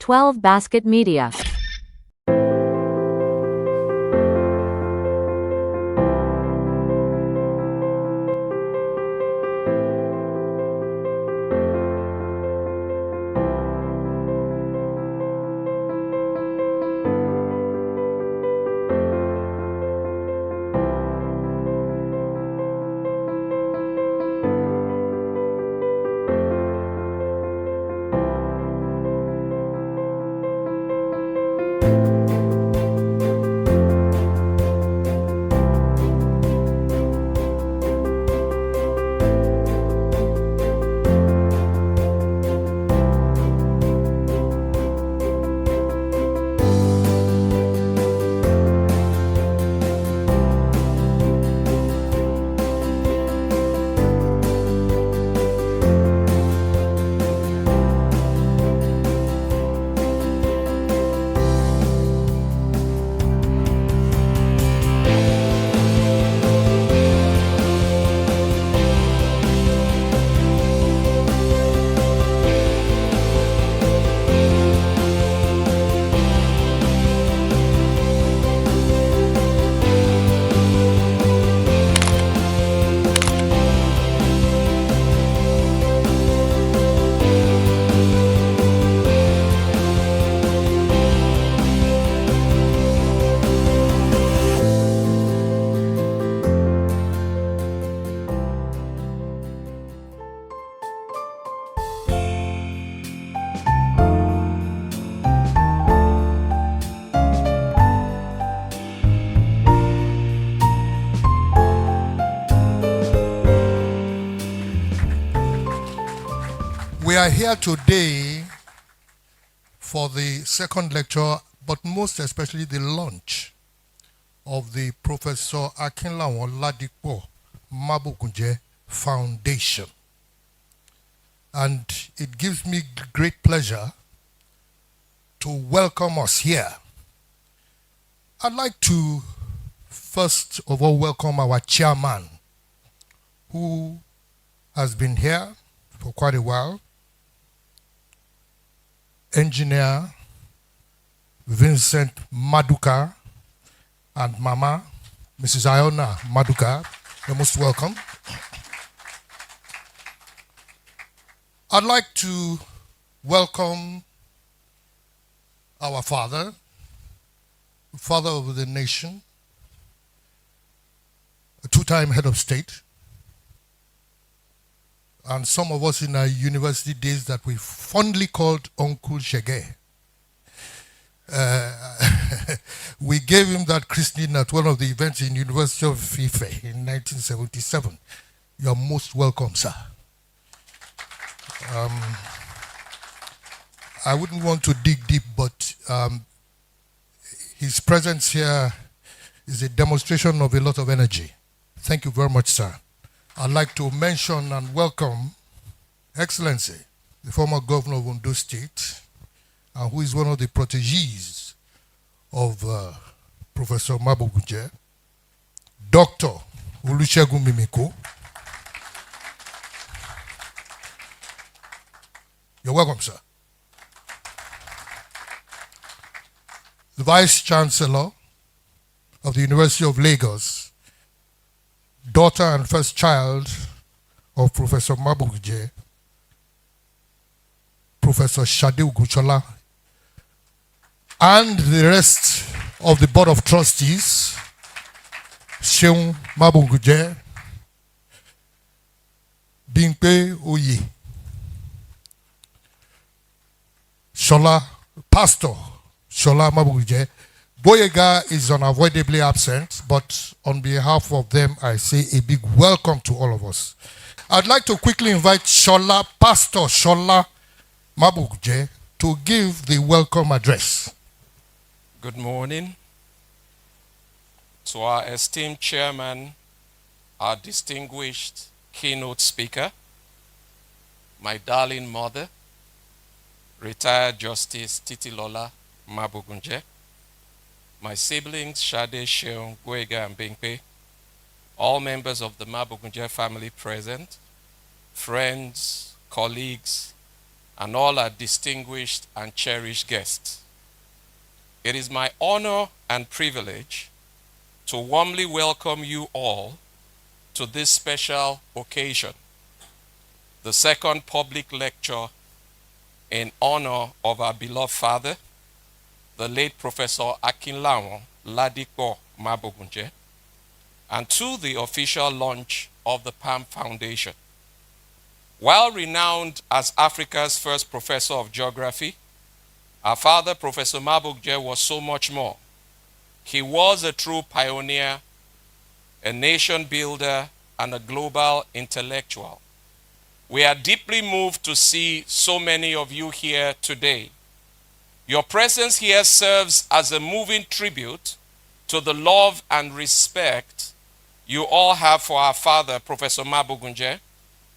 12 Basket Media. We are here today for the second lecture, but most especially the launch of the Professor Akinlabi Mabogunje Foundation. And it gives me great pleasure to welcome us here. I'd like to first of all welcome our chairman, who has been here for quite a while, Engineer Vincent Maduka, and Mama, Mrs. Iona Maduka. You're most welcome. I'd like to welcome our father of the nation, a two-time head of state, and some of us in our university days that we fondly called Uncle Shege. We gave him that christening at one of the events in University of Ife in 1977. You're most welcome, sir. I wouldn't want to dig deep, but his presence here is a demonstration of a lot of energy. Thank you very much, sir. I'd like to mention and welcome Excellency, the former governor of Ondo State, who is one of the proteges of Professor Mabogunje, Dr. Olusegun Mimiko. You're welcome, sir. The Vice Chancellor of the University of Lagos, daughter and first child of Professor Mabogunje, Professor Shade Uguchola, and the rest of the Board of Trustees, Seun Mabogunje, Bimpe Oye, Shola, Pastor Shola Mabogunje. Boyega is unavoidably absent, but on behalf of them, I say a big welcome to all of us. I'd like to quickly invite Shola, Pastor Shola Mabogunje, to give the welcome address. Good morning to our esteemed chairman, our distinguished keynote speaker, my darling mother, retired Justice Titilola Mabogunje, my siblings Shade, Sheon, Gwega, and Bingpe, all members of the Mabogunje family present, friends, colleagues, and all our distinguished and cherished guests. It is my honor and privilege to warmly welcome you all to this special occasion, the second public lecture in honor of our beloved father, the late Professor Akinlabi Mabogunje, and to the official launch of the PAM Foundation. While renowned as Africa's first professor of geography, our father, Professor Mabogunje, was so much more. He was a true pioneer, a nation builder, and a global intellectual. We are deeply moved to see so many of you here today. Your presence here serves as a moving tribute to the love and respect you all have for our father, Professor Mabogunje,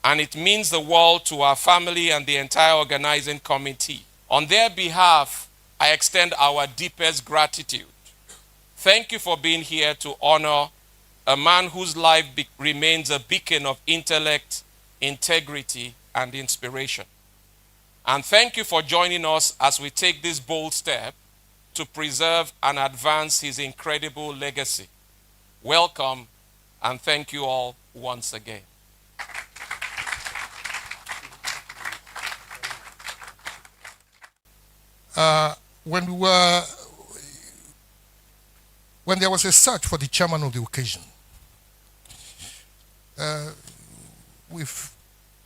and it means the world to our family and the entire organizing committee. On their behalf, I extend our deepest gratitude. Thank you for being here to honor a man whose life remains a beacon of intellect, integrity, and inspiration. And thank you for joining us as we take this bold step to preserve and advance his incredible legacy. Welcome, and thank you all once again. When there was a search for the chairman of the occasion, we've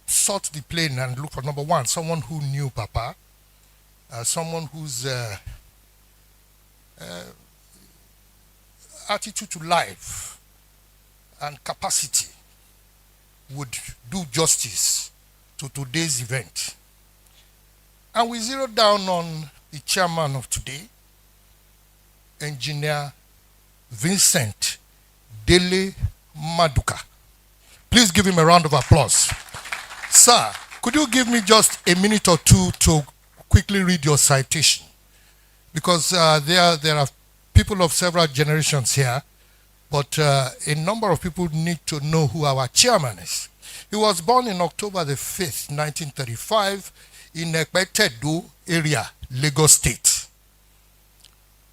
sought the plane and looked for, number one, someone who knew Papa, someone whose attitude to life and capacity would do justice to today's event. And we zeroed down on the chairman of today, Engineer Vincent Dele Maduka. Please give him a round of applause. Sir, could you give me just a minute or two to quickly read your citation? Because there are people of several generations here, but a number of people need to know who our chairman is. He was born in October the 5th, 1935, in Ekpetedo area, Lagos State.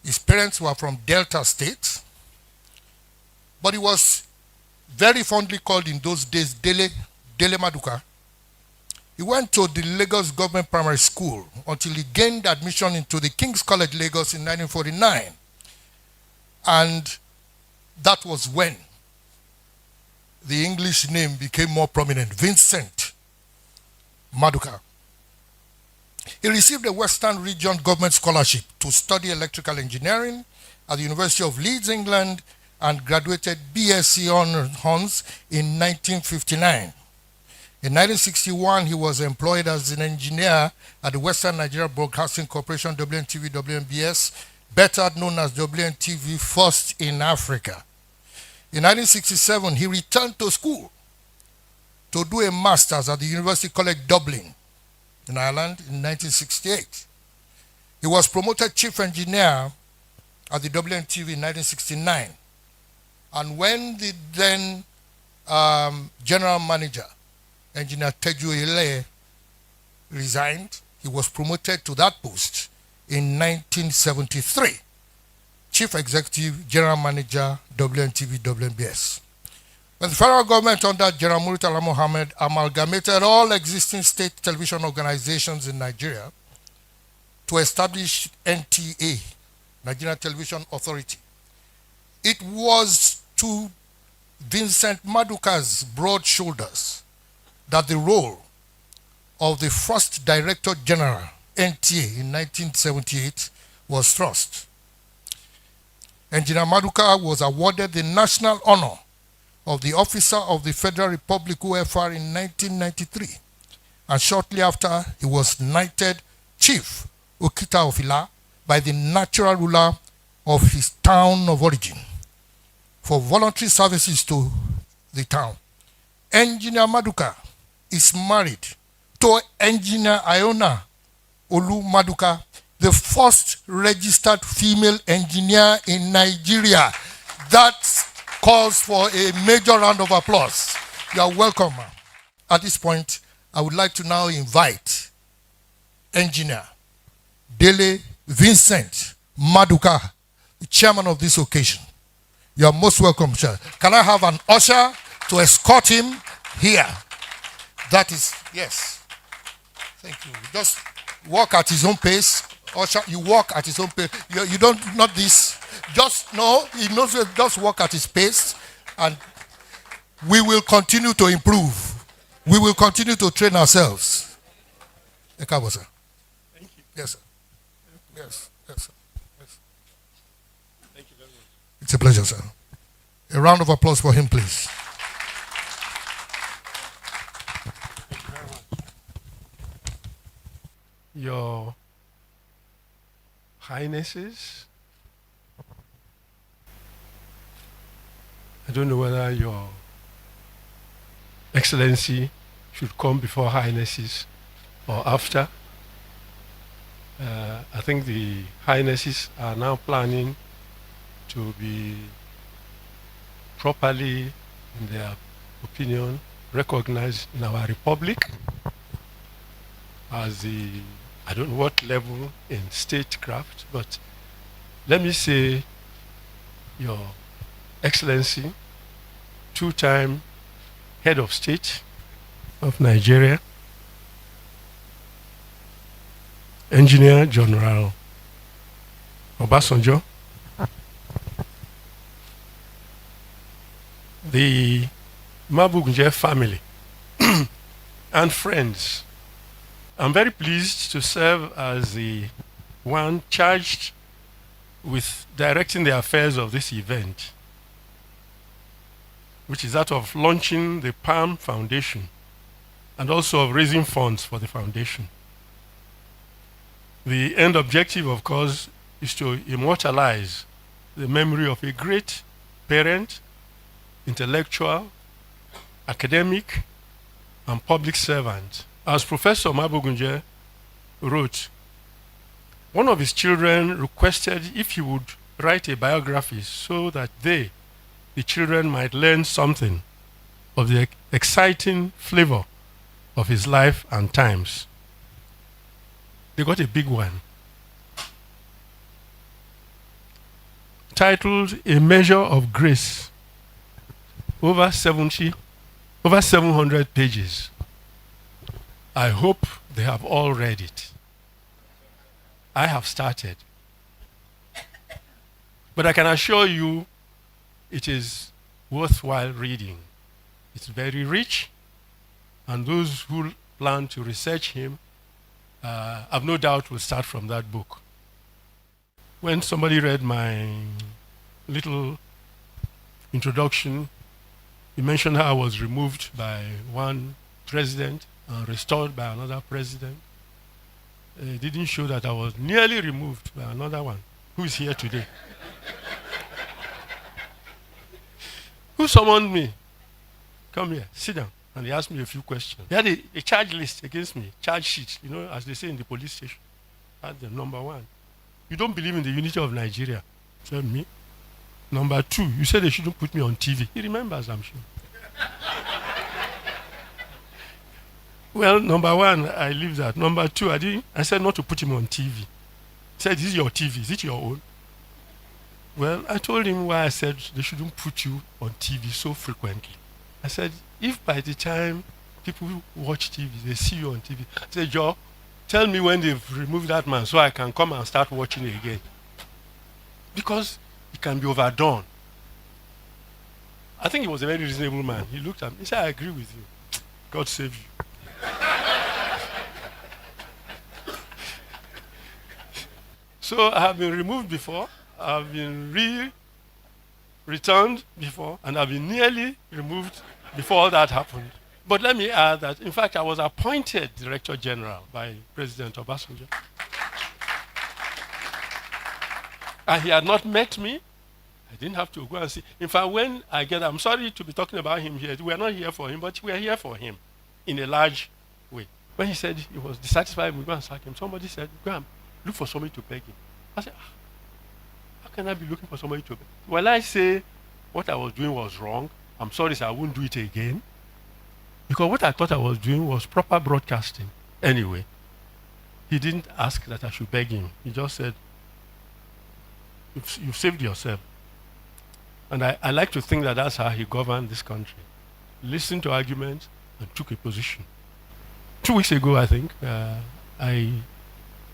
His parents were from Delta State, but he was very fondly called in those days Dele Maduka. He went to the Lagos Government Primary School until he gained admission into the King's College, Lagos in 1949. And that was when the English name became more prominent, Vincent Maduka. He received a Western Region Government Scholarship to study electrical engineering at the University of Leeds, England, and graduated BSc Honours in 1959. In 1961, he was employed as an engineer at the Western Nigeria Broadcasting Corporation, WNTV, WNBS, better known as WNTV, first in Africa. In 1967, he returned to school to do a master's at the University College Dublin in Ireland in 1968. He was promoted chief engineer at the WNTV in 1969. And when the then general manager, Engineer Teju Ile, resigned, he was promoted to that post in 1973. Chief Executive General Manager, WNTV, WNBS. When the federal government under General Murtala Mohammed amalgamated all existing state television organizations in Nigeria to establish NTA, Nigerian Television Authority, it was to Vincent Maduka's broad shoulders that the role of the first Director General, NTA, in 1978 was thrust. Engineer Maduka was awarded the national honor of the Officer of the Federal Republic OFR in 1993, and shortly after he was knighted Chief Okita of Ila by the natural ruler of his town of origin for voluntary services to the town. Engineer Maduka is married to Engineer Iona Olu Maduka, the first registered female engineer in Nigeria. That calls for a major round of applause. You are welcome, ma'am. At this point, I would like to now invite Engineer Dele Vincent Maduka, the chairman of this occasion. You are most welcome, sir. Can I have an usher to escort him here? That is, yes. Thank you. Just walk at his own pace. Usher, you walk at his own pace. You don't, not this. Just, no, he knows it. Just walk at his pace, and we will continue to improve. We will continue to train ourselves. Ekabo, sir. Thank you. Yes, sir. Yes, yes, sir. Yes. Thank you very much. It's a pleasure, sir. A round of applause for him, please. Thank you very much. Your Highnesses, I don't know whether Your Excellency should come before Highnesses or after. I think the Highnesses are now planning to be properly, in their opinion, recognized in our republic as the, I don't know what level in statecraft, but let me say, Your Excellency, two-time head of state of Nigeria, Engineer General Obasanjo, the Mabogunje family, and friends. I'm very pleased to serve as the one charged with directing the affairs of this event, which is that of launching the Palm Foundation and also of raising funds for the foundation. The end objective, of course, is to immortalize the memory of a great parent, intellectual, academic, and public servant. As Professor Mabogunje wrote, one of his children requested if he would write a biography so that they, the children, might learn something of the exciting flavor of his life and times. They got a big one, titled A Measure of Grace, over 700 pages. I hope they have all read it. I have started. But I can assure you it is worthwhile reading. It's very rich, and those who plan to research him, I've no doubt will start from that book. When somebody read my little introduction, he mentioned how I was removed by one president and restored by another president. It didn't show that I was nearly removed by another one, who is here today. Who summoned me? Come here, sit down. And he asked me a few questions. He had a charge list against me, charge sheet, you know, as they say in the police station. That's the number one. You don't believe in the unity of Nigeria. Said me. Number two, you said they shouldn't put me on TV. He remembers, I'm sure. Well, number one, I leave that. Number two, I said not to put him on TV. He said, this is your TV, is it your own? Well, I told him why I said they shouldn't put you on TV so frequently. I said, if by the time people watch TV, they see you on TV, I said, Joe, tell me when they've removed that man so I can come and start watching it again. Because it can be overdone. I think he was a very reasonable man. He looked at me, he said, I agree with you. God save you. So I have been removed before, I've been returned before, and I've been nearly removed before all that happened. But let me add that, in fact, I was appointed Director General by President Obasanjo. And he had not met me. I didn't have to go and see. In fact, when I get, I'm sorry to be talking about him here. We're not here for him, but we're here for him in a large way. When he said he was dissatisfied, we go and sack him. Somebody said, go and look for somebody to beg him. I said, how can I be looking for somebody to beg? Well, I say what I was doing was wrong. I'm sorry, sir, I won't do it again. Because what I thought I was doing was proper broadcasting. Anyway, he didn't ask that I should beg him. He just said, you've saved yourself. And I like to think that that's how he governed this country. Listened to arguments and took a position. 2 weeks ago, I think, I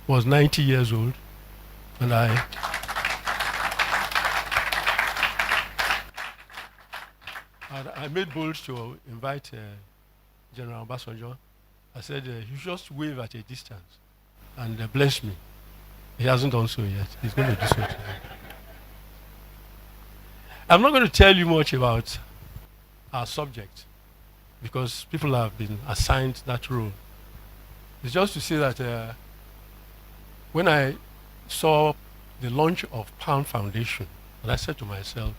was 90 years old, and I made bold to invite General Obasanjo. I said, he just wave at a distance and bless me. He hasn't done so yet. He's going to do so today. I'm not going to tell you much about our subject because people have been assigned that role. It's just to say that when I saw the launch of Pound Foundation, and I said to myself,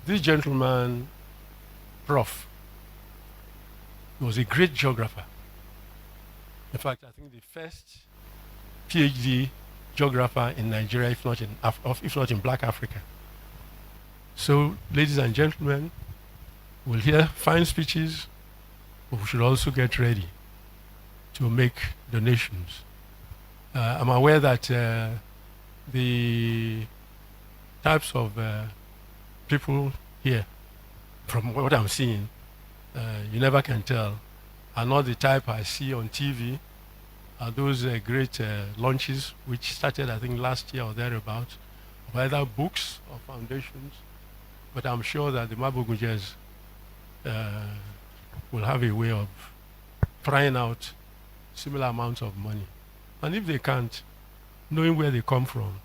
this gentleman, Prof, was a great geographer. In fact, I think the first PhD geographer in Nigeria, if not in Black Africa. So, ladies and gentlemen, we'll hear fine speeches, but we should also get ready to make donations. I'm aware that the types of people here, from what I'm seeing, you never can tell, are not the type I see on TV, are those great launches which started, I think, last year or thereabouts, of either books or foundations. But I'm sure that the Mabogunjes will have a way of prying out similar amounts of money. And if they can't, knowing where they come from,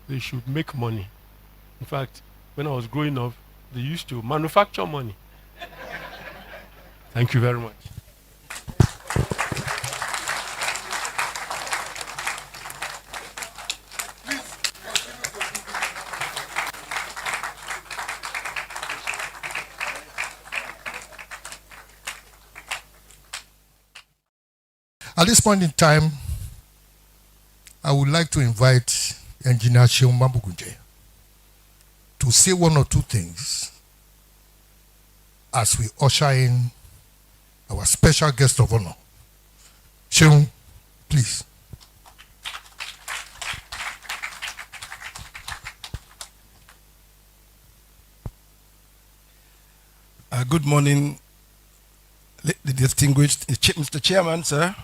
they should make money. In fact, when I was growing up, they used to manufacture money. Thank you very much. At this point in time, I would like to invite Engineer Akin Mabogunje to say one or two things as we usher in our special guest of honor. Sheung, please. Good morning, the distinguished Mr. Chairman, sir.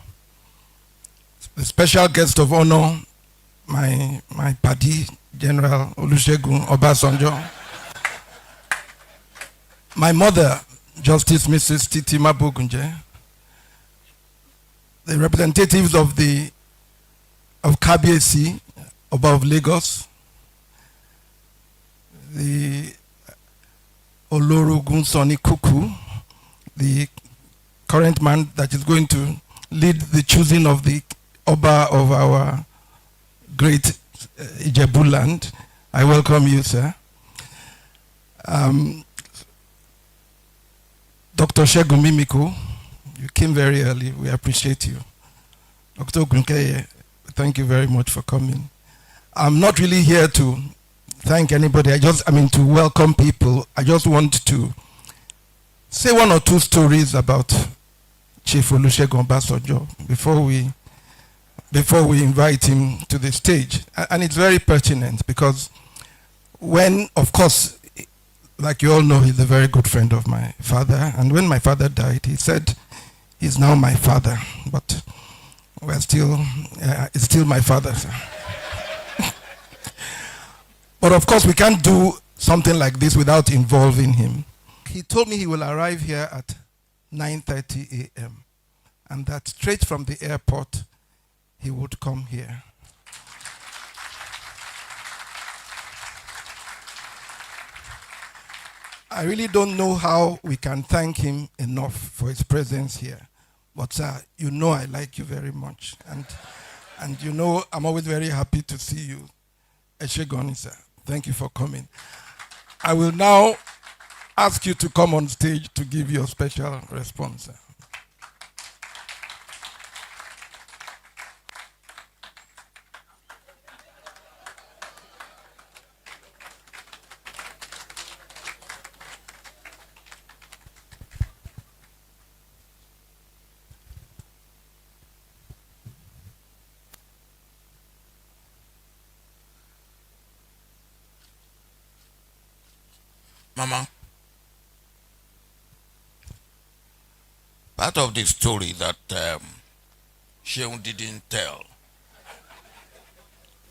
The special guest of honor, my party, General Olusegun Obasanjo. My mother, Justice Mrs. Titi Mabogunje. The representatives of KBC, above Lagos. The Olorugun Soni Kuku, the current man that is going to lead the choosing of the Oba of our great Ijebu land. I welcome you, sir. Dr. Segun Mimiko, you came very early. We appreciate you. Dr. Ogunkeye, thank you very much for coming. I'm not really here to thank anybody. To welcome people. I just want to say one or two stories about Chief Olusegun Obasanjo before we invite him to the stage. And it's very pertinent because when, of course, like you all know, he's a very good friend of my father. And when my father died, he said, he's now my father, but it's still my father, sir. But of course, we can't do something like this without involving him. He told me he will arrive here at 9:30 a.m. and that straight from the airport, he would come here. I really don't know how we can thank him enough for his presence here. But sir, you know I like you very much. And you know I'm always very happy to see you. Eshegoni, sir. Thank you for coming. I will now ask you to come on stage to give your special response, sir. Mama, part of the story that Sheung didn't tell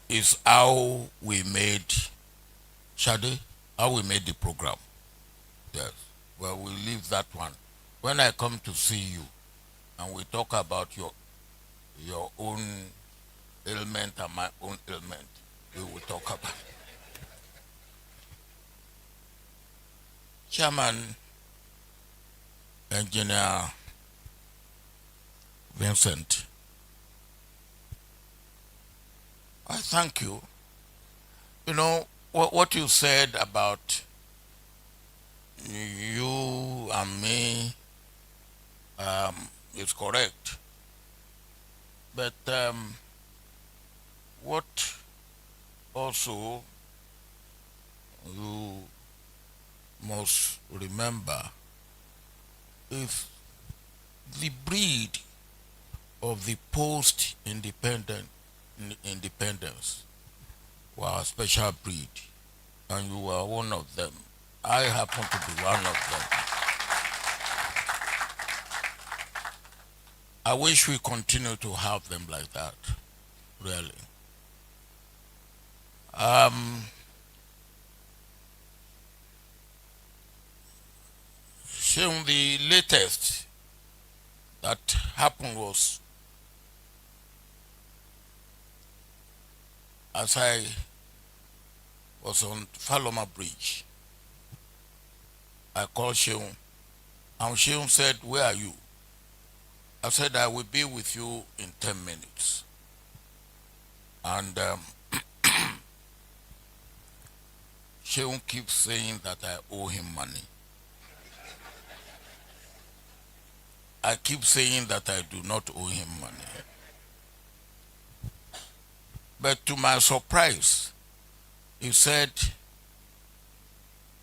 is how we made Shade, how we made the program. Yes. Well, we'll leave that one. When I come to see you and we talk about your own ailment and my own ailment, we will talk about it. Chairman Engineer Vincent, I thank you. You know, what you said about you and me is correct. But what also you must remember is the breed of the independence were a special breed, and you were one of them. I happen to be one of them. I wish we continue to have them like that, really. Showing the latest that happened was, as I was on Faloma Bridge, I called Sheung, and Sheung said, "Where are you?" I said, "I will be with you in 10 minutes. And Sheung keeps saying that I owe him money. I keep saying that I do not owe him money. But to my surprise, he said,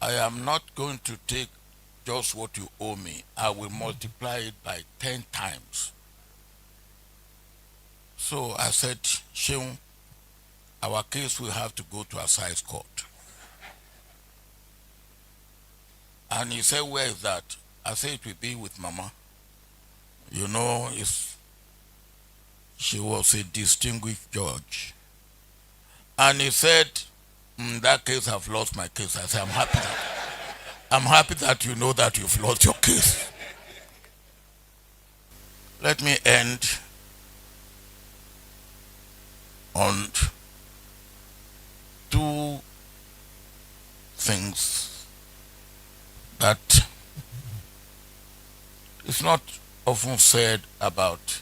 "I am not going to take just what you owe me. I will multiply it by 10 times. So I said, "Sheung, our case will have to go to assize court." And he said, "Where is that?" I said, "It will be with Mama. You know, she was a distinguished judge." And he said, "In that case, I've lost my case." I said, I'm happy that you know that you've lost your case. Let me end on two things that is not often said about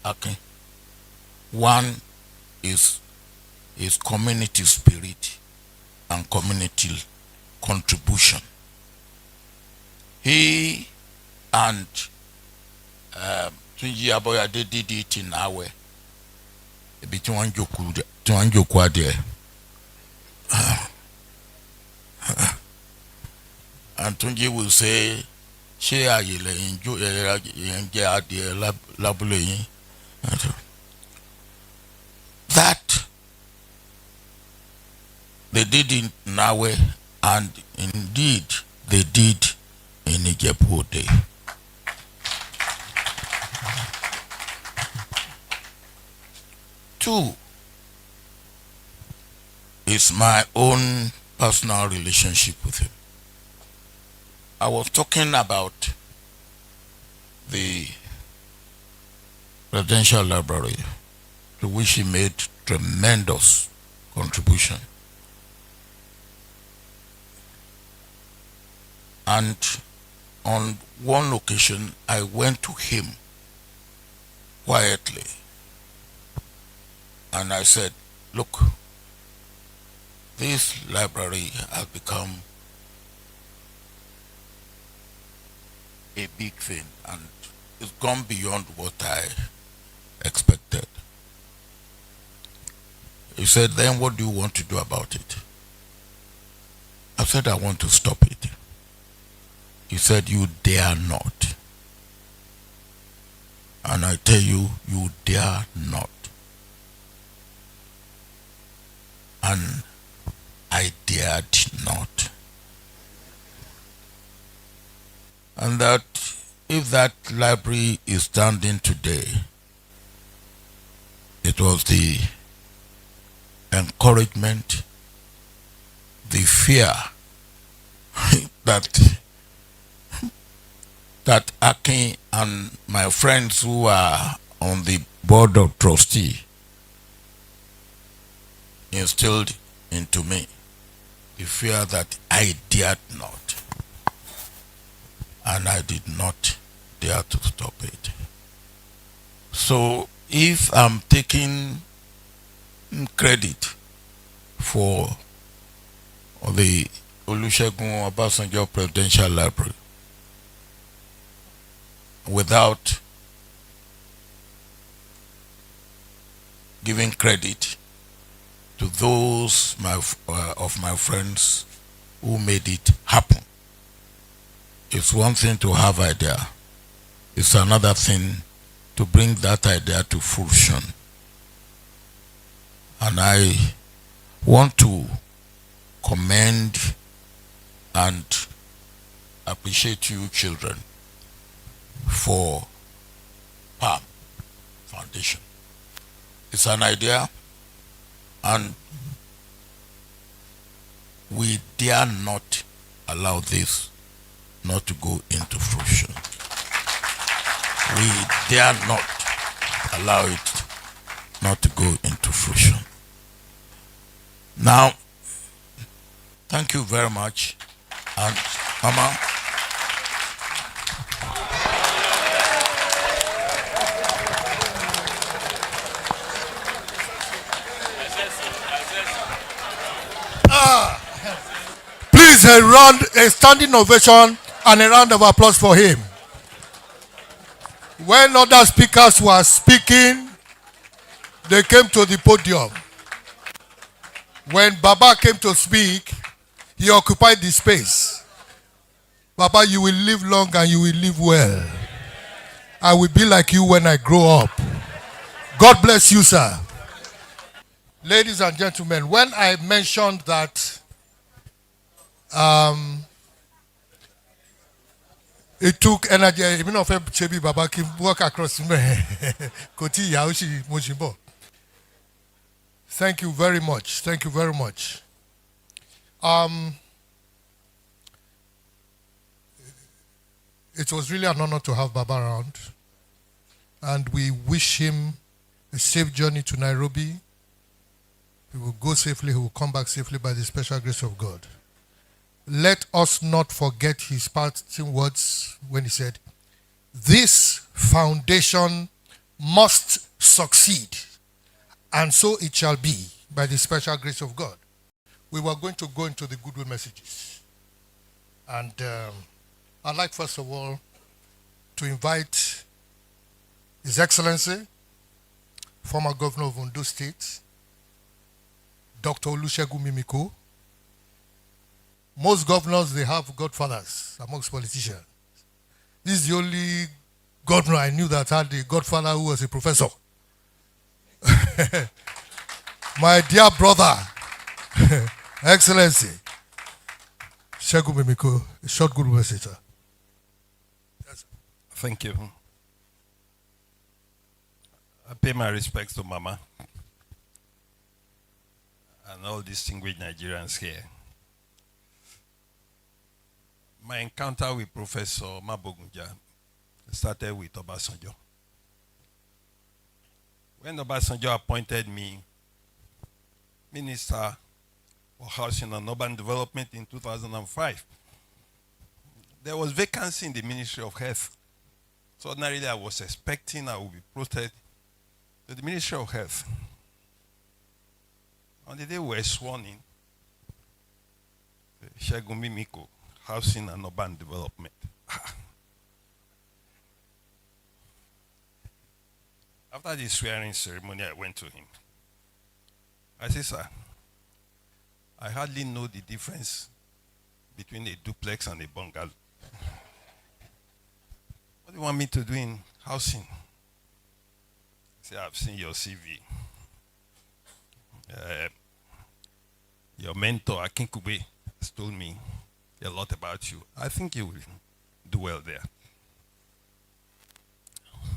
Akin. One is his community spirit and community contribution. He and Tunji Aboyade did it in Awe. Between Joku there. And Tunji will say, "Share yele enjoy labule." That they did in Nawe, and indeed they did in Ijebu-Ode. Two is my own personal relationship with him. I was talking about the residential library, to which he made tremendous contribution. And on one occasion, I went to him quietly and I said, "Look, this library has become a big thing and it's gone beyond what I expected." He said, "Then what do you want to do about it?" I said, "I want to stop it." He said, "You dare not." And I tell you, you dare not. And I dared not. And that if that library is standing today, it was the encouragement, the fear that Akin and my friends who are on the board of trustee instilled into me. The fear that I dared not, and I did not dare to stop it. So if I'm taking credit for the Olusegun Obasanjo Presidential Library without giving credit to those of my friends who made it happen, it's one thing to have idea. It's another thing to bring that idea to fruition. And I want to commend and appreciate you children for PAM Foundation. It's an idea, and we dare not allow this not to go into fruition. We dare not allow it not to go into fruition. Now, thank you very much. And Mama, Please, a standing ovation and a round of applause for him. When other speakers were speaking, they came to the podium. When Baba came to speak, he occupied the space. Baba, you will live long and you will live well. I will be like you when I grow up. God bless you, sir. Ladies and gentlemen, when I mentioned that it took energy, even if Chebi Baba can walk across me. Thank you very much. Thank you very much. It was really an honor to have Baba around, and we wish him a safe journey to Nairobi. He will go safely, he will come back safely by the special grace of God. Let us not forget his parting words when he said, "This foundation must succeed, and so it shall be by the special grace of God." We were going to go into the goodwill messages. And I'd like, first of all, to invite His Excellency, former Governor of Ondo State, Dr. Olusegun Mimiko. Most governors, they have godfathers amongst politicians. This is the only governor I knew that had a godfather who was a professor. My dear brother, Excellency, Segun Mimiko, a short good message, sir. Yes. Thank you. I pay my respects to Mama and all distinguished Nigerians here. My encounter with Professor Mabogunje started with Obasanjo. When Obasanjo appointed me Minister for Housing and Urban Development in 2005, there was vacancy in the Ministry of Health. So ordinarily I was expecting I would be posted to the Ministry of Health. On the day we were sworn in, Segun Mimiko, Housing and Urban Development. After the swearing ceremony, I went to him. I said, "Sir, I hardly know the difference between a duplex and a bungalow. What do you want me to do in housing?" He said, "I've seen your CV. Your mentor, Akinlabi, has told me a lot about you. I think you will do well there.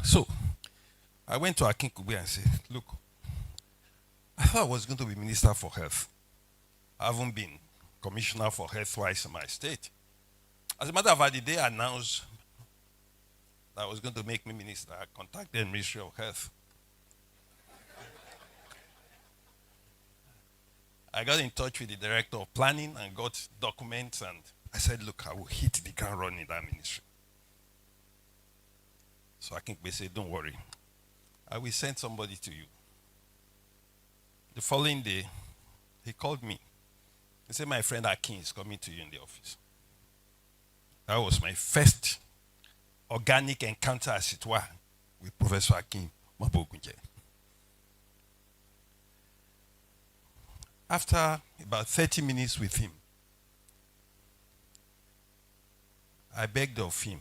So, I went to Akinlabi and said, look, I thought I was going to be Minister for Health. I haven't been Commissioner for Health twice in my state. As a matter of fact, the day I announced that I was going to make me minister, I contacted the Ministry of Health. I got in touch with the Director of Planning and got documents, and I said, look, I will hit the ground running in that ministry. So Akinlabi said, don't worry. I will send somebody to you. The following day, he called me. He said, my friend Akin is coming to you in the office. That was my first organic encounter, as it were, with Professor Akin Mabogunje. After about 30 minutes with him, I begged of him.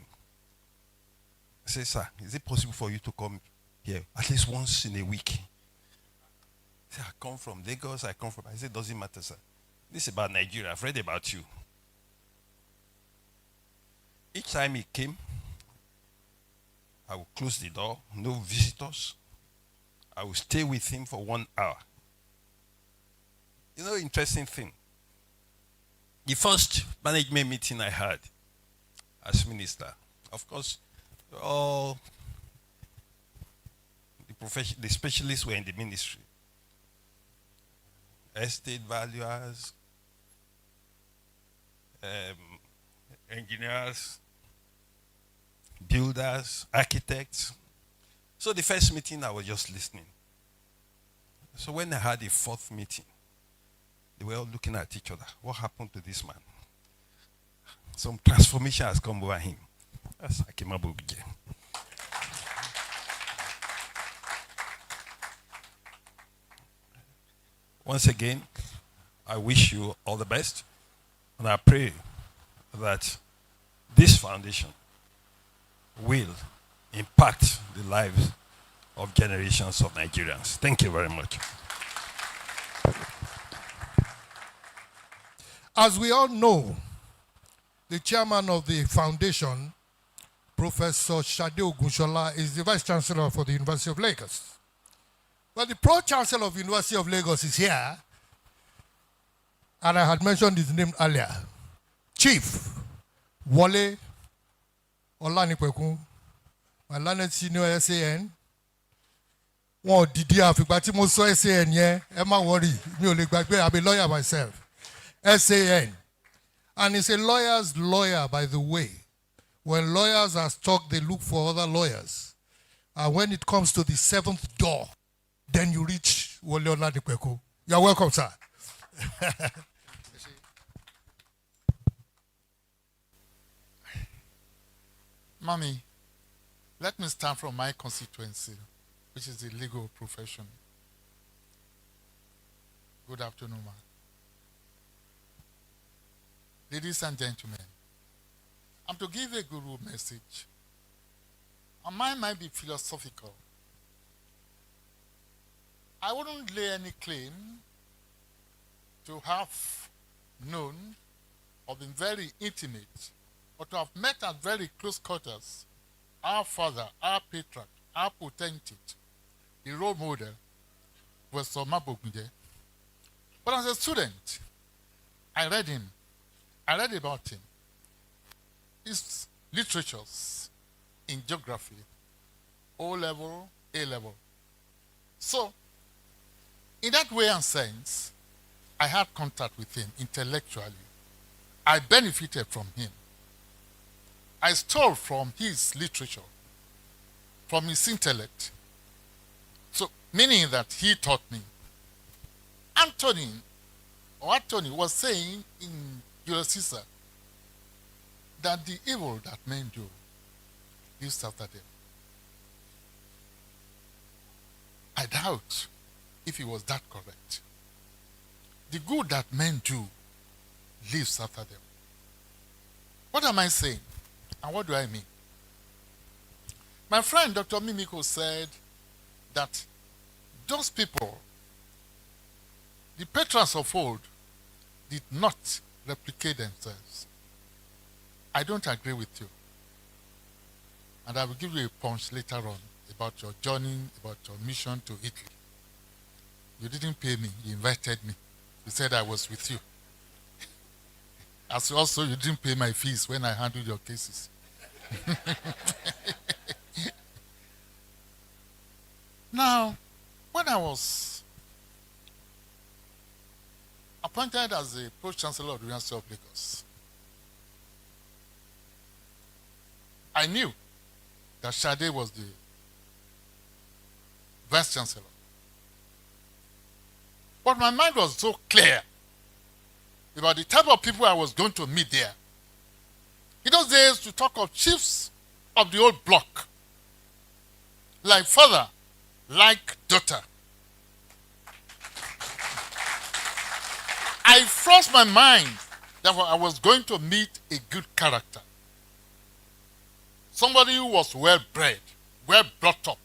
I said, sir, is it possible for you to come here at least once in a week? He said, I come from Lagos, I said, doesn't matter, sir. This is about Nigeria. I've read about you. Each time he came, I would close the door, no visitors. I would stay with him for 1 hour. You know, interesting thing. The first management meeting I had as minister, of course, all the specialists were in the ministry. Estate valuers, engineers, builders, architects. So the first meeting, I was just listening. So when I had the fourth meeting, they were all looking at each other. What happened to this man? Some transformation has come over him. That's Akin Mabogunje. Once again, I wish you all the best, and I pray that this foundation will impact the lives of generations of Nigerians. Thank you very much. As we all know, the chairman of the foundation, Professor Shade Ogunshola, is the Vice Chancellor for the University of Lagos. But the Pro-Chancellor of the University of Lagos is here, and I had mentioned his name earlier. Chief Wole Olanikwekun, my learned senior SAN. Wọ́n dìde àfìgbà tí mo sọ SAN yẹn, ẹ má worry, mi ò lè gbàgbé, I'm a lawyer myself. SAN. And he's a lawyer's lawyer, by the way. When lawyers are stuck, they look for other lawyers. And when it comes to the seventh door, then you reach Wole Olanikwekun. You're welcome, sir. Mommy, let me start from my constituency, which is the legal profession. Good afternoon, ma'am. Ladies and gentlemen, I'm to give a guru message. And mine might be philosophical. I wouldn't lay any claim to have known or been very intimate or to have met at very close quarters our father, our patriarch, our potentate, the role model, Professor Mabogunje. But as a student, I read him. I read about him. His literatures in geography, O-level, A-level. So, in that way and sense, I had contact with him intellectually. I benefited from him. I stole from his literature, from his intellect. So, meaning that he taught me. Anthony was saying in Julius Caesar that the evil that men do lives after them. I doubt if he was that correct. The good that men do lives after them. What am I saying? And what do I mean? My friend Dr. Mimiko said that those people, the patrons of old, did not replicate themselves. I don't agree with you. And I will give you a punch later on about your journey, about your mission to Italy. You didn't pay me, you invited me. You said I was with you. As also, you didn't pay my fees when I handled your cases. Now, when I was appointed as the Pro-Chancellor of the University of Lagos, I knew that Shade was the Vice-Chancellor. But my mind was so clear about the type of people I was going to meet there. In those days, to talk of chiefs of the old block, like father, like daughter. I forced my mind that I was going to meet a good character. Somebody who was well bred, well brought up.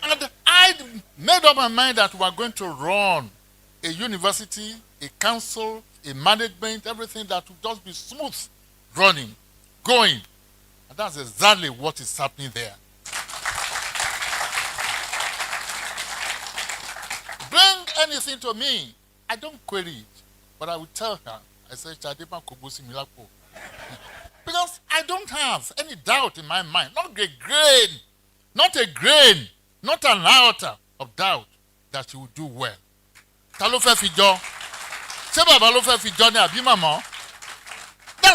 And I made up my mind that we are going to run a university, a council, a management, everything that will just be smooth running, going. And that's exactly what is happening there. Bring anything to me. I don't query it. But I will tell her, I said, because I don't have any doubt in my mind, not a grain, not an iota of doubt that she will do well. That's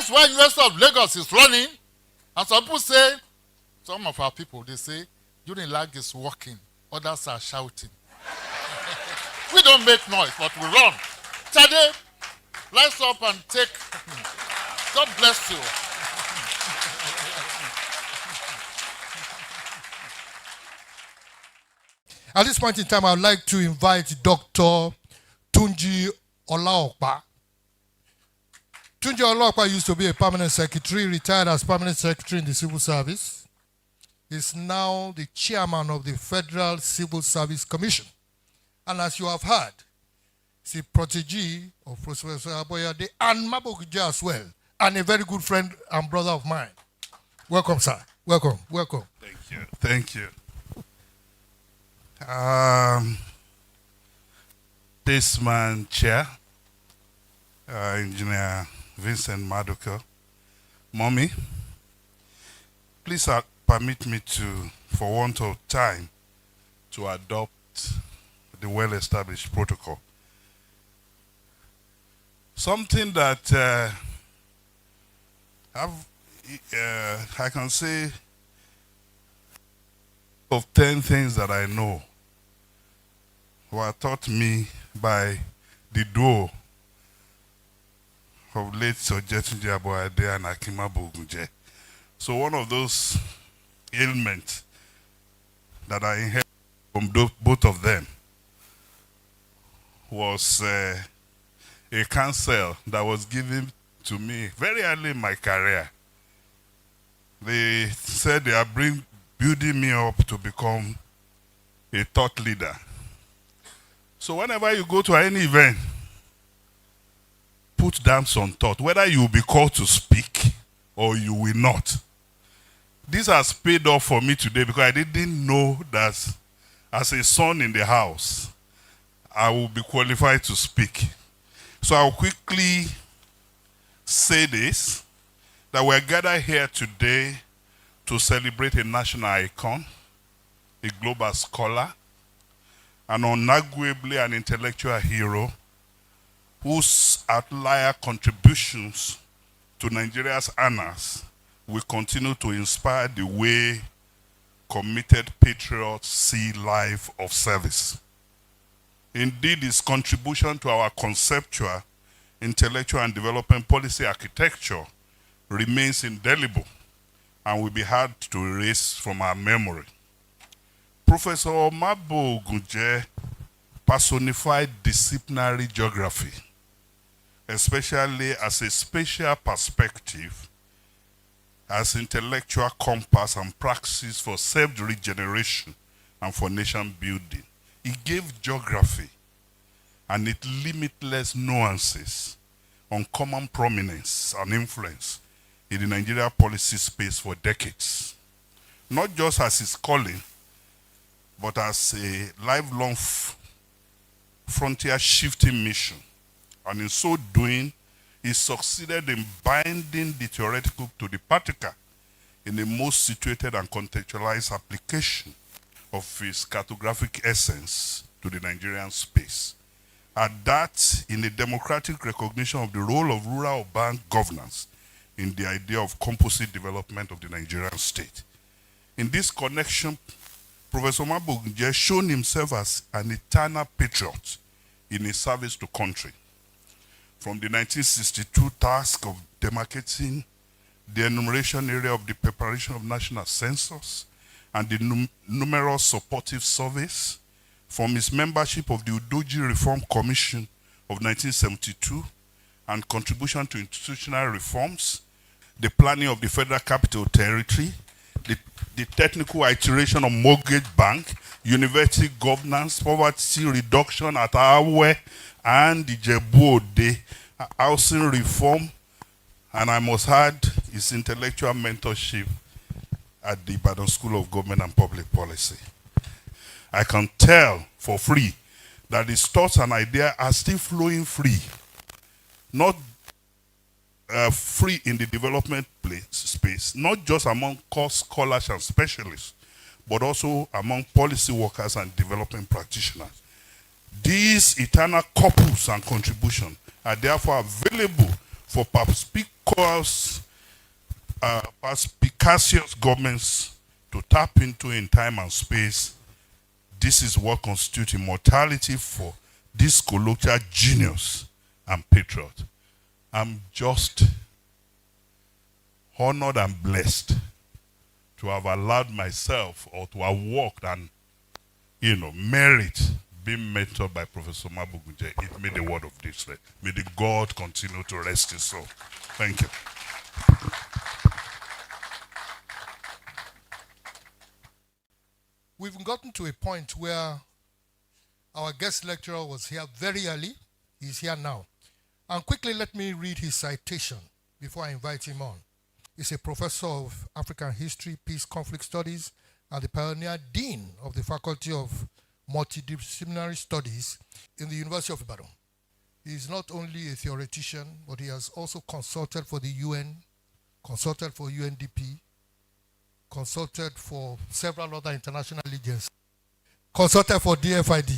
why University of Lagos is running. And some people say, some of our people, they say, Unilag is walking, others are shouting. We don't make noise, but we run. Chade, rise up and take. God bless you. At this point in time, I would like to invite Dr. Tunji Olaokpa. Tunji Olaokpa used to be a permanent secretary, retired as permanent secretary in the civil service. He's now the chairman of the Federal Civil Service Commission. And as you have heard, he's a protégé of Professor Aboyade and Mabogunje as well, and a very good friend and brother of mine. Welcome, sir. Welcome. Thank you. Thank you. This man chair, Engineer Vincent Maduka, Mommy, please permit me to, for want of time, to adopt the well-established protocol. Something that I can say of 10 things that I know were taught me by the duo of late Sir Jetunji Aboyade and Akin Mabogunje. So one of those ailments that I inherited from both of them was a counsel that was given to me very early in my career. They said they are building me up to become a thought leader. So whenever you go to any event, put down some thought, whether you will be called to speak or you will not. This has paid off for me today because I didn't know that as a son in the house, I will be qualified to speak. So I'll quickly say this, that we're gathered here today to celebrate a national icon, a global scholar, an unarguably an intellectual hero whose outlier contributions to Nigeria's annals will continue to inspire the way committed patriots see life of service. Indeed, his contribution to our conceptual, intellectual, and development policy architecture remains indelible and will be hard to erase from our memory. Professor Mabogunje personified disciplinary geography, especially as a spatial perspective, as intellectual compass and praxis for self-regeneration and for nation building. He gave geography and its limitless nuances uncommon prominence and influence in the Nigeria policy space for decades, not just as his calling, but as a lifelong frontier shifting mission. And in so doing, he succeeded in binding the theoretical to the practical in the most situated and contextualized application of his cartographic essence to the Nigerian space. At that, in the democratic recognition of the role of rural-urban governance in the idea of composite development of the Nigerian state. In this connection, Professor Mabogunje has shown himself as an eternal patriot in his service to country. From the 1962 task of demarcating the enumeration area of the preparation of national census and the numerous supportive surveys, from his membership of the Udoji Reform Commission of 1972 and contribution to institutional reforms, the planning of the Federal Capital Territory, the technical iteration of mortgage bank, university governance, poverty reduction at Awe and the Jebu-Ode, housing reform, and I must add his intellectual mentorship at the Ibadan School of Government and Public Policy. I can tell for free that his thoughts and ideas are still flowing free, not free in the development space, not just among core scholars and specialists, but also among policy workers and development practitioners. These eternal couples and contributions are therefore available for perspicacious governments to tap into in time and space. This is what constitutes immortality for this colloquial genius and patriot. I'm just honored and blessed to have allowed myself or to have worked and, merit being mentored by Professor Mabogunje. It made the word of this. May the God continue to rest his soul. Thank you. We've gotten to a point where our guest lecturer was here very early. He's here now. And quickly, let me read his citation before I invite him on. He's a professor of African History, Peace, Conflict Studies, and the pioneer dean of the Faculty of Multidisciplinary Studies in the University of Ibadan. He is not only a theoretician, but he has also consulted for the UN, consulted for UNDP, consulted for several other international agencies, consulted for DFID.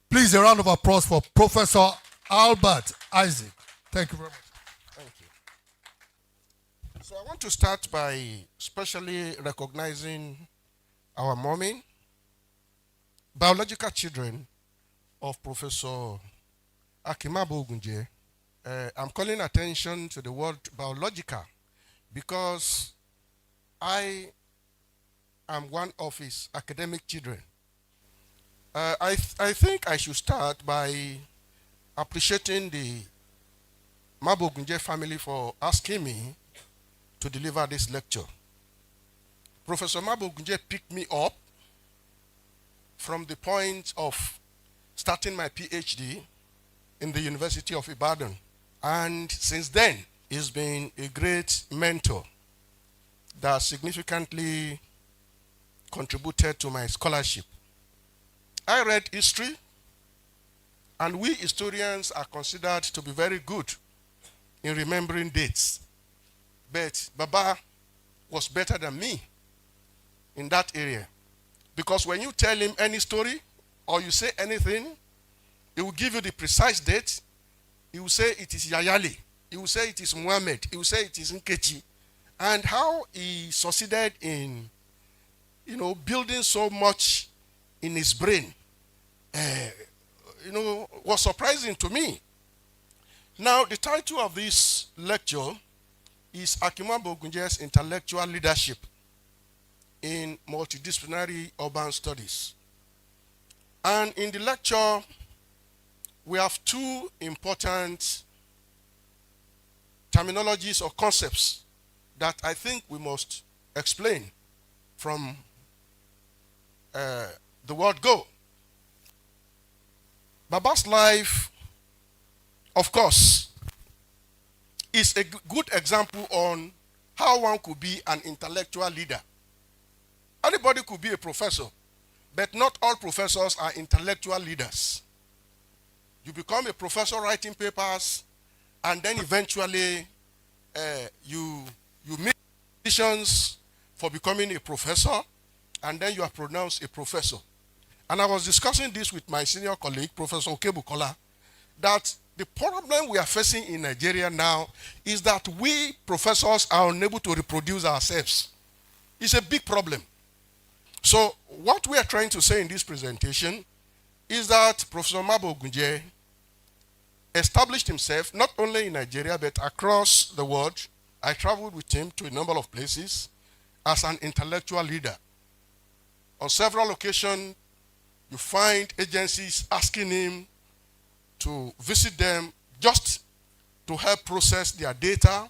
Please, a round of applause for Professor Albert Isaac. Thank you very much. Thank you. So I want to start by specially recognizing our mommy, biological children of Professor Akin Mabogunje. I'm calling attention to the word biological because I am one of his academic children. I think I should start by appreciating the Mabogunje family for asking me to deliver this lecture. Professor Mabogunje picked me up from the point of starting my PhD in the University of Ibadan. And since then, he's been a great mentor that significantly contributed to my scholarship. I read history, and we historians are considered to be very good in remembering dates. But Baba was better than me in that area. Because when you tell him any story or you say anything, he will give you the precise date. He will say it is Yayali. He will say it is Muhammad. He will say it is Nkechi. And how he succeeded in, building so much in his brain, was surprising to me. Now, the title of this lecture is Akin Mabogunje's Intellectual Leadership in Multidisciplinary Urban Studies. And in the lecture, we have two important terminologies or concepts that I think we must explain from the word go. Baba's life of course, is a good example on how one could be an intellectual leader. Anybody could be a professor, but not all professors are intellectual leaders. You become a professor writing papers, and then eventually you make decisions for becoming a professor, and then you are pronounced a professor. And I was discussing this with my senior colleague, Professor Okebukola, that the problem we are facing in Nigeria now is that we professors are unable to reproduce ourselves. It's a big problem. So what we are trying to say in this presentation is that Professor Mabogunje established himself not only in Nigeria but across the world. I traveled with him to a number of places as an intellectual leader. On several occasions, you find agencies asking him to visit them just to help process their data,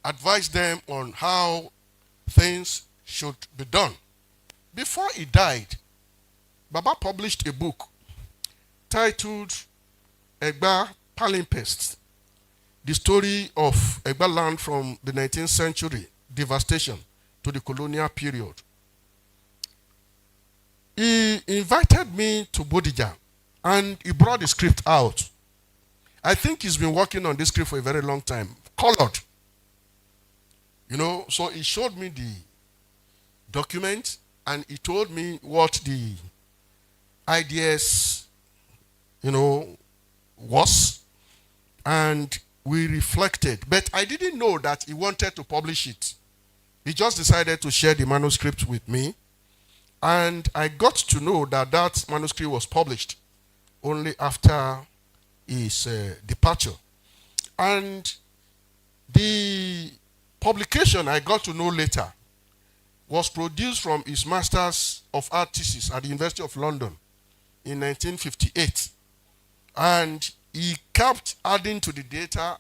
advise them on how things should be done. Before he died, Baba published a book titled Egba Palimpest, the story of Egba land from the 19th century devastation to the colonial period. He invited me to Bodija and he brought the script out. I think he's been working on this script for a very long time, colored. You know, so he showed me the document and he told me what the ideas, you know, was, and we reflected. But I didn't know that he wanted to publish it. He just decided to share the manuscript with me, and I got to know that that manuscript was published only after his departure. And the publication, I got to know later, was produced from his Masters of Art thesis at the University of London in 1958. And he kept adding to the data,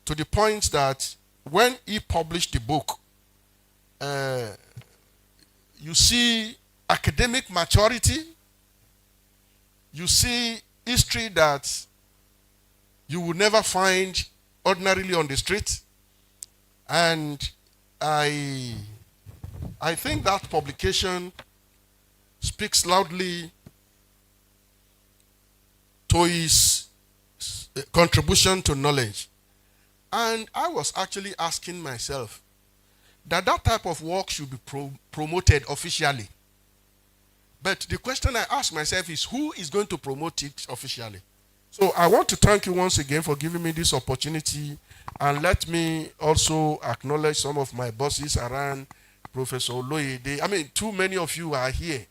to the point that when he published the book, you see academic maturity, you see history that you would never find ordinarily on the street. And I think that publication speaks loudly to his contribution to knowledge. And I was actually asking myself that that type of work should be promoted officially. But the question I ask myself is, who is going to promote it officially? So I want to thank you once again for giving me this opportunity, and let me also acknowledge some of my bosses around, Professor Oloyede. I mean, too many of you are here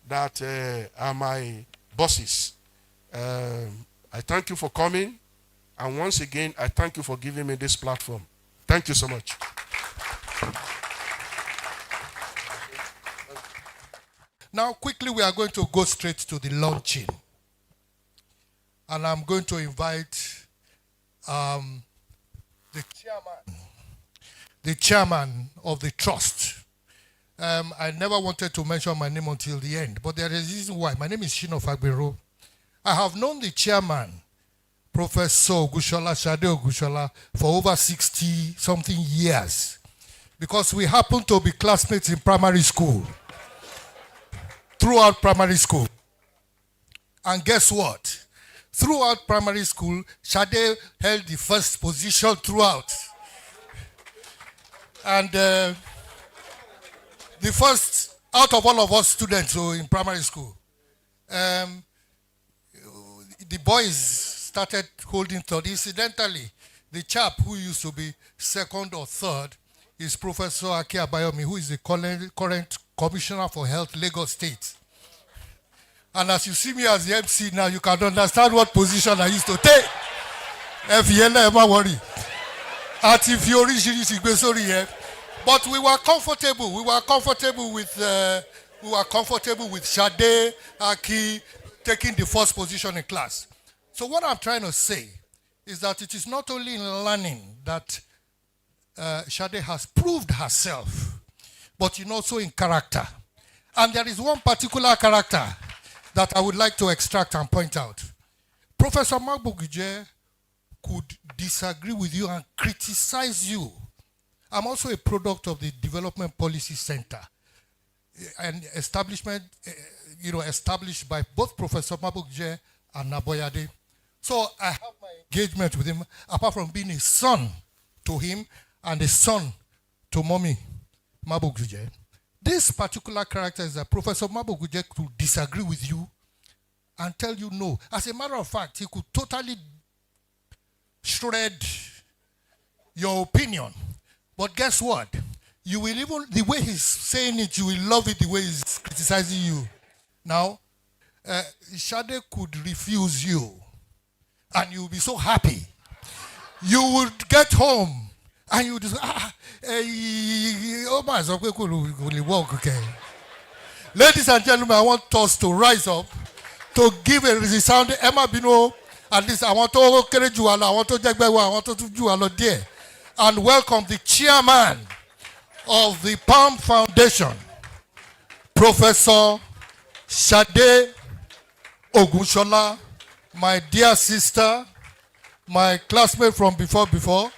that are my bosses. I thank you for coming, and once again, I thank you for giving me this platform. Thank you so much. Now, quickly, we are going to go straight to the launching. And I'm going to invite the chairman of the trust. I never wanted to mention my name until the end, but there is a reason why. My name is Shino Fagbero. I have known the chairman, Professor Ogushola, Shade Ogushola, for over 60-something years, because we happen to be classmates in primary school, throughout primary school. And guess what? Throughout primary school, Shade held the first position throughout. And the first, out of all of us students in primary school, the boys started holding third. Incidentally, the chap who used to be second or third is Professor Akin Mabogunje, who is the current Commissioner for Health, Lagos State. And as you see me as the MC now, you can understand what position I used to take. But we were comfortable. We were comfortable with Shade, Aki, taking the first position in class. So what I'm trying to say is that it is not only in learning that Shade has proved herself, but also in character. And there is one particular character that I would like to extract and point out. Professor Mabogunje could disagree with you and criticize you. I'm also a product of the Development Policy Center, an establishment, established by both Professor Mabogunje and Naboyade. So I have my engagement with him, apart from being a son to him and a son to Mommy Mabogunje. This particular character is that Professor Mabogunje could disagree with you and tell you no. As a matter of fact, he could totally shred your opinion. But guess what? You will even, the way he's saying it, you will love it the way he's criticizing you. Now, Shade could refuse you, and you'll be so happy. You would get home, and you would just, walk, okay. Ladies and gentlemen, I want us to rise up to give a resounding Emma Bino. At least I want to I want to do there, and welcome the chairman of the Palm Foundation, Professor Shade Ogunshola, my dear sister, my classmate from before.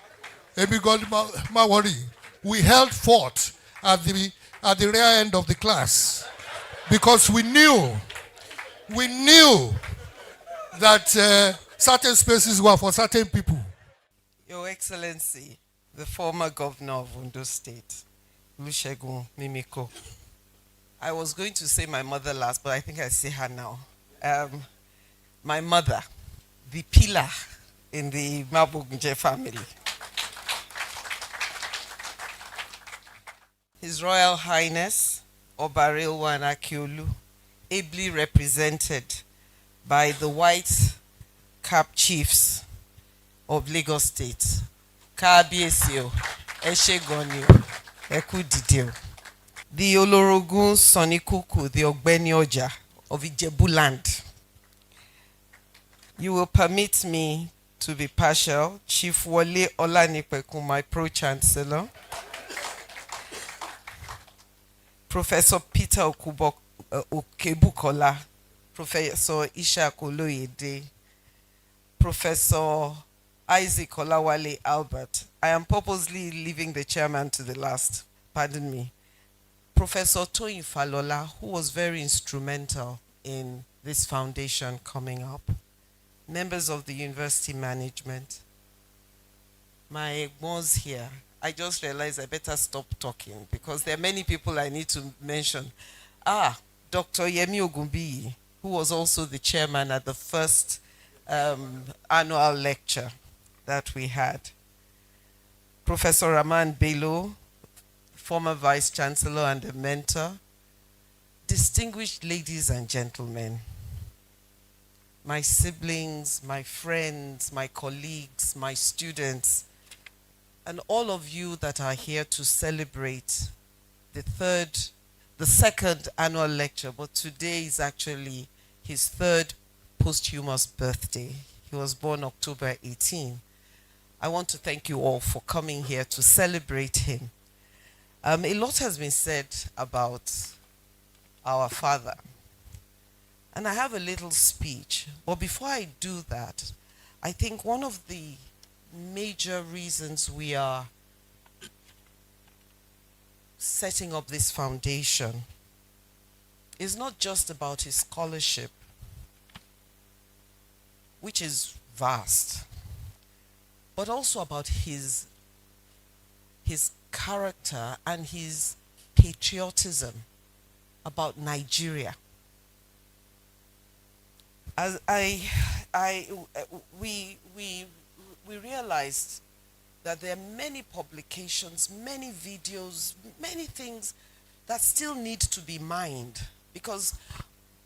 Maybe God, my worry. We held forth at the rear end of the class because we knew that certain spaces were for certain people. Your Excellency, the former governor of Ondo State, Olusegun Mimiko. I was going to say my mother last, but I think I say her now. My mother, the pillar in the Mabogunje family. His Royal Highness, Obarilwa Akiolu, ably represented by the white cap chiefs of Lagos State. Kabiesio, Eshegonio, Ekudidio. The Olorogun Sonikuku, the Ogbeni Oja of Ijebu land. You will permit me to be partial. Chief Wole Olanipeku, my Pro-Chancellor. Professor Peter Okebukola, Professor Isha Koloyede, Professor Isaac Olawale Albert. I am purposely leaving the chairman to the last, pardon me. Professor Toyin Falola, who was very instrumental in this foundation coming up. Members of the university management. My boss here. I just realized I better stop talking because there are many people I need to mention. Dr. Yemi Ogunbiyi, who was also the chairman at the first annual lecture that we had. Professor Rahman Bello, former Vice Chancellor and a mentor. Distinguished ladies and gentlemen, my siblings, my friends, my colleagues, my students, and all of you that are here to celebrate the second annual lecture, but today is actually his third posthumous birthday. He was born October 18. I want to thank you all for coming here to celebrate him. A lot has been said about our father, and I have a little speech. But before I do that, I think one of the major reasons we are setting up this foundation is not just about his scholarship, which is vast, but also about his character and his patriotism about Nigeria. As we realized that there are many publications, many videos, many things that still need to be mined, because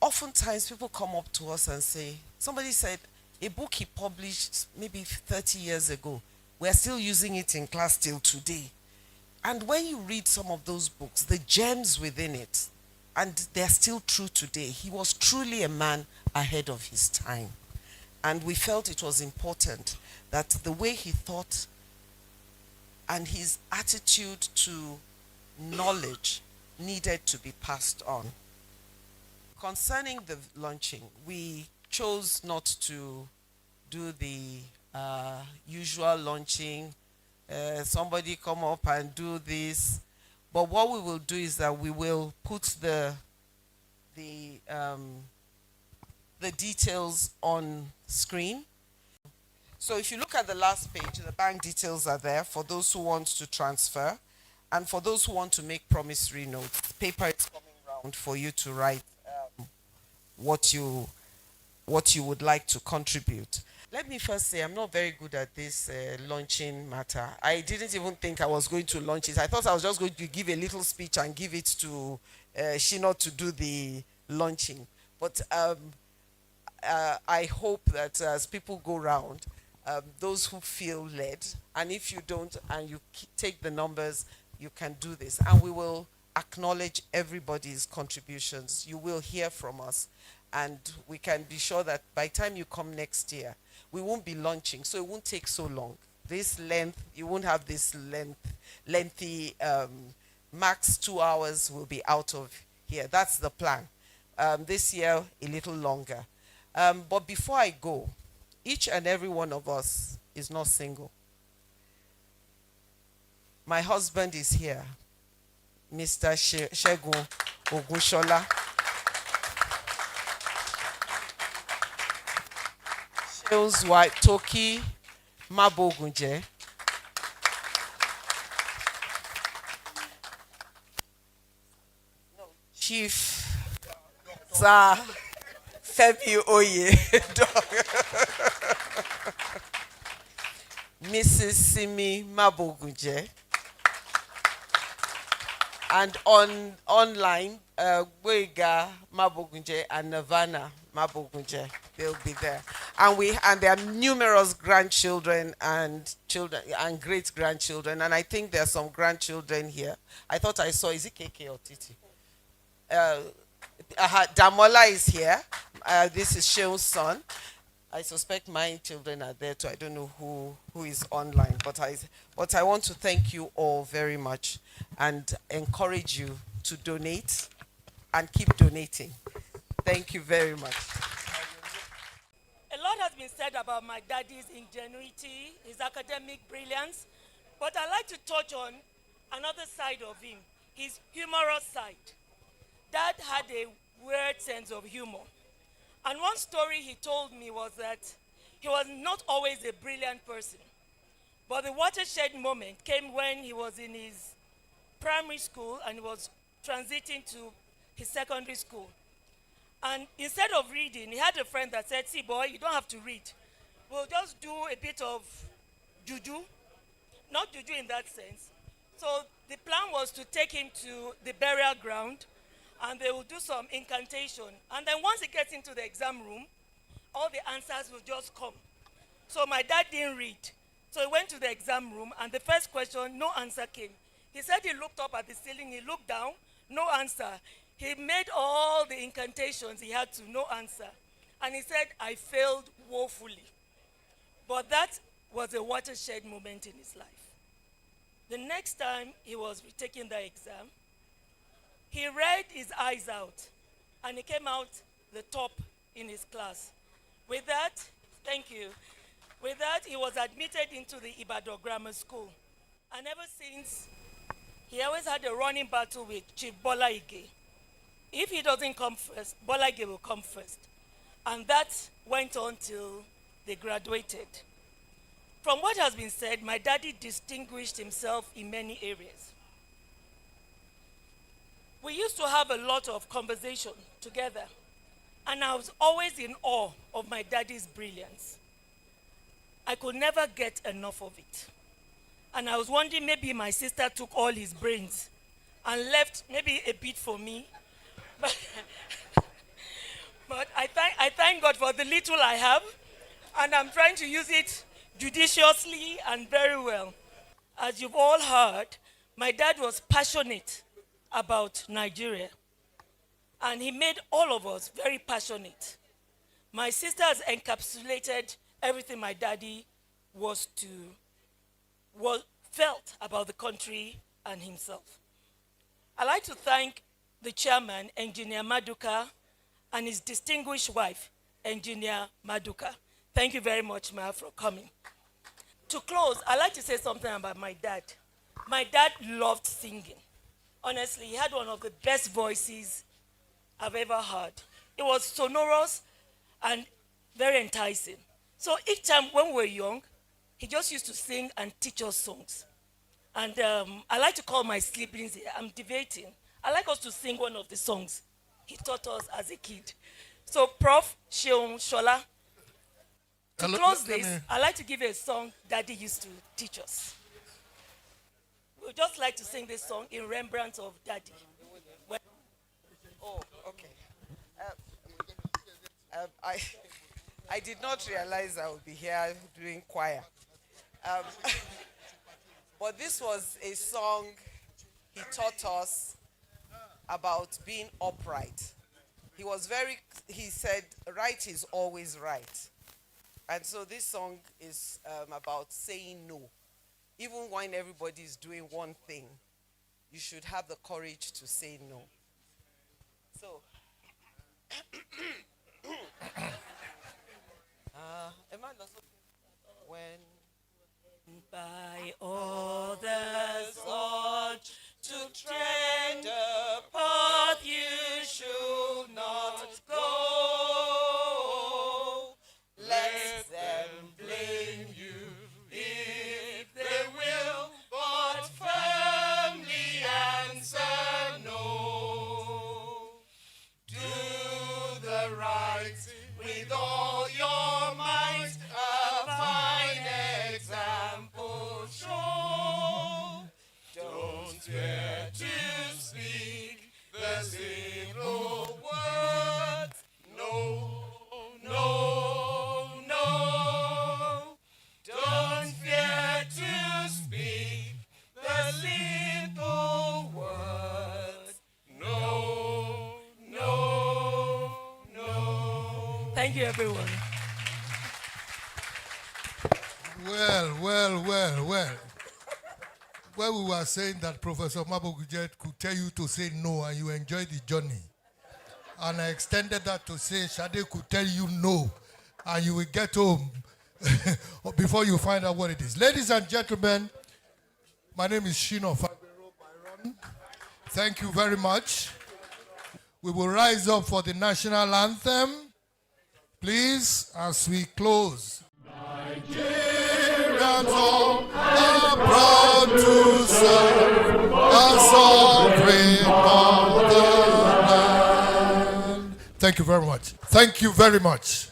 oftentimes people come up to us and say, somebody said a book he published maybe 30 years ago, we're still using it in class till today. And when you read some of those books, the gems within it, and they're still true today. He was truly a man ahead of his time. And we felt it was important that the way he thought and his attitude to knowledge needed to be passed on. Concerning the launching, we chose not to do the usual launching. Somebody come up and do this. But what we will do is that we will put the details on screen. So if you look at the last page, the bank details are there for those who want to transfer, and for those who want to make promissory notes. Paper is coming round for you to write what you would like to contribute. Let me first say I'm not very good at this launching matter. I didn't even think I was going to launch it. I thought I was just going to give a little speech and give it to Shino to do the launching. But I hope that as people go round, those who feel led, and if you don't and you take the numbers, you can do this. And we will acknowledge everybody's contributions. You will hear from us. And we can be sure that by the time you come next year, we won't be launching, so it won't take so long. This length, you won't have this lengthy, max 2 hours will be out of here. That's the plan. This year, a little longer. But before I go, each and every one of us is not single. My husband is here, Mr. Shegun Ogunshola. Sheu's wife, Toki Mabogunje. Chief Sir Femi Oye. Mrs. Simi Mabogunje. And online, Gwega Mabogunje and Nirvana Mabogunje, they'll be there. And there are numerous grandchildren and children and great grandchildren, and I think there are some grandchildren here. I thought I saw, is it KK or Titi? Damola is here. This is Sheu's son. I suspect my children are there too. I don't know who is online, but I want to thank you all very much and encourage you to donate and keep donating. Thank you very much. A lot has been said about my daddy's ingenuity, his academic brilliance, but I'd like to touch on another side of him, his humorous side. Dad had a weird sense of humor. And one story he told me was that he was not always a brilliant person. But the watershed moment came when he was in his primary school and he was transiting to his secondary school. And instead of reading, he had a friend that said, "See, boy, you don't have to read. We'll just do a bit of juju." Not juju in that sense. So the plan was to take him to the burial ground and they will do some incantation. And then once he gets into the exam room, all the answers will just come. So my dad didn't read. So he went to the exam room and the first question, no answer came. He said he looked up at the ceiling, he looked down, no answer. He made all the incantations he had to, no answer. And he said, "I failed woefully." But that was a watershed moment in his life. The next time he was retaking the exam, he read his eyes out and he came out the top in his class. With that, thank you. With that, he was admitted into the Ibadan Grammar School. And ever since, he always had a running battle with Chief Bola Ige. If he doesn't come first, Bola Ige will come first. And that went on till they graduated. From what has been said, my daddy distinguished himself in many areas. We used to have a lot of conversation together, and I was always in awe of my daddy's brilliance. I could never get enough of it. And I was wondering maybe my sister took all his brains and left maybe a bit for me. But I thank God for the little I have, and I'm trying to use it judiciously and very well. As you've all heard, my dad was passionate about Nigeria, and he made all of us very passionate. My sister has encapsulated everything my daddy felt about the country and himself. I'd like to thank the chairman, Engineer Maduka, and his distinguished wife, Engineer Maduka. Thank you very much, Ma, for coming. To close, I'd like to say something about my dad. My dad loved singing. Honestly, he had one of the best voices I've ever heard. It was sonorous and very enticing. So each time when we were young, he just used to sing and teach us songs. And I like to call my siblings here. I'm debating. I like us to sing one of the songs he taught us as a kid. So, Prof. Sheung Shola, to close this, I like to give you a song Daddy used to teach us. We'd just like to sing this song in remembrance of Daddy. Oh, okay. I did not realize I would be here doing choir. But this was a song he taught us about being upright. He said, right is always right. And so this song is about saying no. Even when everybody is doing one thing, you should have the courage to say no. So, when by others urged to tread the path you should not go, let them blame you if they will, but firmly answer no. Do the right with all your might, a fine example show. Don't fear to speak the simple word. No, no, no. Don't fear to speak the simple word. No, no, no. Thank you, everyone. Well. When we were saying that Professor Mabogunje could tell you to say no and you enjoy the journey, and I extended that to say Shade could tell you no and you will get home before you find out what it is. Ladies and gentlemen, my name is Shino Fabero Byron. Thank you very much. We will rise up for the national anthem, please, as we close. Nigerians all are proud to serve a sovereign motherland. Thank you very much. Thank you very much.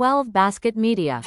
12 Basket Media.